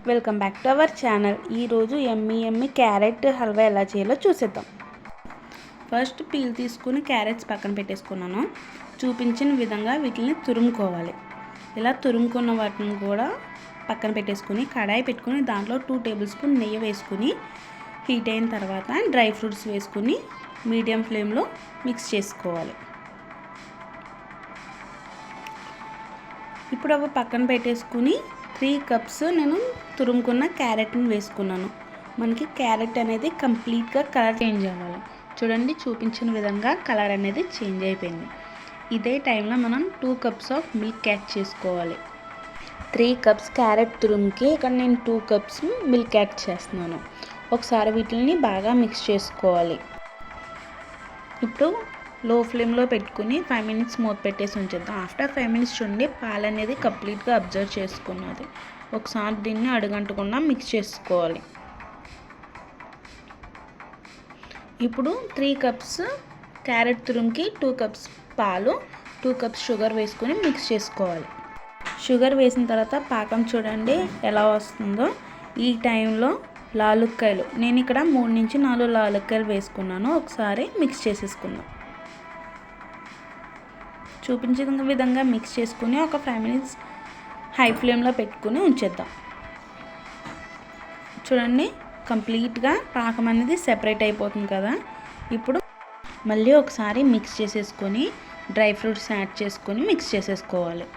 Welcome back to our channel. ఈరోజు ఎమ్మి carrot halwa ఎలా చేయాలో చూసేద్దాం. ఫస్ట్ పీల్ తీసుకుని క్యారెట్స్ పక్కన పెట్టేసుకున్నాను. చూపించిన విధంగా వీటిని తురుముకోవాలి. ఇలా తురుముకున్న వాటిని కూడా పక్కన పెట్టేసుకుని కడాయి పెట్టుకుని దాంట్లో 2 టేబుల్ స్పూన్ నెయ్యి వేసుకుని హీట్ అయిన తర్వాత డ్రై ఫ్రూట్స్ వేసుకుని మీడియం ఫ్లేమ్లో మిక్స్ చేసుకోవాలి. ఇప్పుడు అవి పక్కన పెట్టేసుకుని 3 కప్స్ నేను తురుముకున్న క్యారెట్ని వేసుకున్నాను. మనకి క్యారెట్ అనేది కంప్లీట్గా కలర్ చేంజ్ అవ్వాలి. చూడండి, చూపించిన విధంగా కలర్ అనేది చేంజ్ అయిపోయింది. ఇదే టైంలో మనం 2 కప్స్ ఆఫ్ మిల్క్ యాడ్ చేసుకోవాలి. 3 కప్స్ క్యారెట్ తురుముకి ఇక్కడ నేను 2 కప్స్ మిల్క్ యాడ్ చేస్తున్నాను. ఒకసారి వీటిని బాగా మిక్స్ చేసుకోవాలి. ఇప్పుడు లో ఫ్లేమ్లో పెట్టుకుని 5 మినిట్స్ మూత పెట్టేసి ఉంచేద్దాం. ఆఫ్టర్ 5 మినిట్స్ చూడండి, పాలు అనేది కంప్లీట్గా అబ్జర్వ్ చేసుకున్నది. ఒకసారి దీన్ని అడుగంటకుండా మిక్స్ చేసుకోవాలి. ఇప్పుడు 3 కప్స్ క్యారెట్ తురుముకి 2 కప్స్ పాలు, 2 కప్స్ షుగర్ వేసుకొని మిక్స్ చేసుకోవాలి. షుగర్ వేసిన తర్వాత పాకం చూడండి ఎలా వస్తుందో. ఈ టైంలో లాలుక్కాయలు నేను ఇక్కడ 3 నుంచి 4 లాలుక్కాయలు వేసుకున్నాను. ఒకసారి మిక్స్ చేసేసుకుందాం. చూపించిన విధంగా మిక్స్ చేసుకుని ఒక 5 మినిట్స్ హై ఫ్లేమ్లో పెట్టుకుని ఉంచేద్దాం. చూడండి, కంప్లీట్గా పాకం అనేది సెపరేట్ అయిపోతుంది కదా. ఇప్పుడు మళ్ళీ ఒకసారి మిక్స్ చేసేసుకొని డ్రై ఫ్రూట్స్ యాడ్ చేసుకొని మిక్స్ చేసేసుకోవాలి.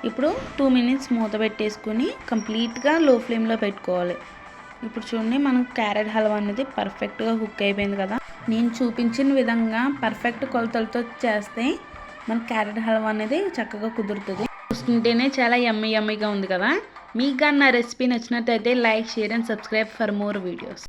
ఇప్పుడు 2 మినిట్స్ మూత పెట్టేసుకొని కంప్లీట్గా లో ఫ్లేమ్లో పెట్టుకోవాలి. ఇప్పుడు చూడండి, మనం క్యారెట్ హల్వా అనేది పర్ఫెక్ట్గా కుక్ అయిపోయింది కదా. నేను చూపించిన విధంగా పర్ఫెక్ట్ కొలతలతో చేస్తే మన క్యారెట్ హల్వా అనేది చక్కగా కుదురుతుంది. చూస్తుంటేనే చాలా యమ్మీగా ఉంది కదా. మీకు కానీ నా రెసిపీ నచ్చినట్టయితే like, share and subscribe for more videos.